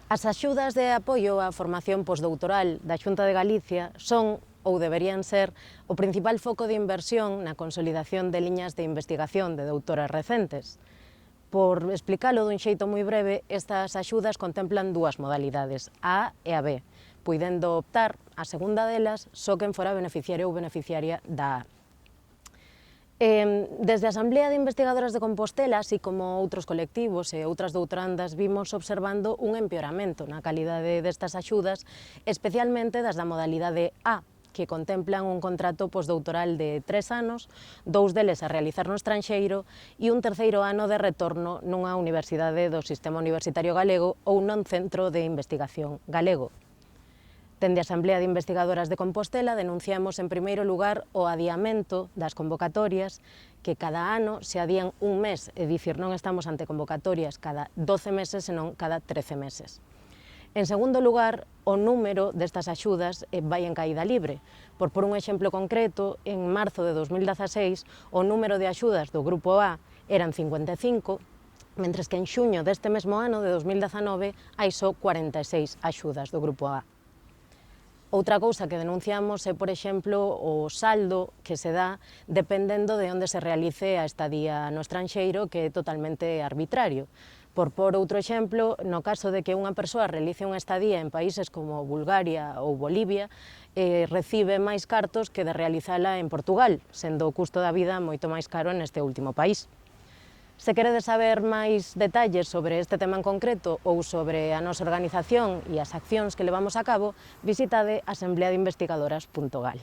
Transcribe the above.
As axudas de apoio á formación postdoutoral da Xunta de Galicia son, ou deberían ser, o principal foco de inversión na consolidación de liñas de investigación de doutoras recentes. Por explicalo dun xeito moi breve, estas axudas contemplan dúas modalidades, a A e a B, puidendo optar a segunda delas só quen fora beneficiario ou beneficiaria da A. Desde a Asamblea de Investigadoras de Compostela, así como outros colectivos e outras doutrandas, vimos observando un empeoramento na calidade destas axudas, especialmente das da modalidade A, que contemplan un contrato postdoutoral de 3 anos, 2 deles a realizar no estranxeiro e un terceiro ano de retorno nunha universidade do sistema universitario galego ou nun centro de investigación galego. Dende a Asamblea de Investigadoras de Compostela denunciamos en primeiro lugar o adiamento das convocatorias, que cada ano se adían un mes, é dicir, non estamos ante convocatorias cada 12 meses, senón cada 13 meses. En segundo lugar, o número destas axudas vai en caída libre. Por un exemplo concreto, en marzo de 2016, o número de axudas do Grupo A eran 55, mentres que en xuño deste mesmo ano, de 2019, hai só 46 axudas do Grupo A. Outra cousa que denunciamos é, por exemplo, o saldo que se dá dependendo de onde se realice a estadía no estranxeiro, que é totalmente arbitrario. Por outro exemplo, no caso de que unha persoa realice unha estadía en países como Bulgaria ou Bolivia, recibe máis cartos que de realizala en Portugal, sendo o custo da vida moito máis caro neste último país. Se queredes saber máis detalles sobre este tema en concreto ou sobre a nosa organización e as accións que levamos a cabo, visitade asambleadeinvestigadoras.gal.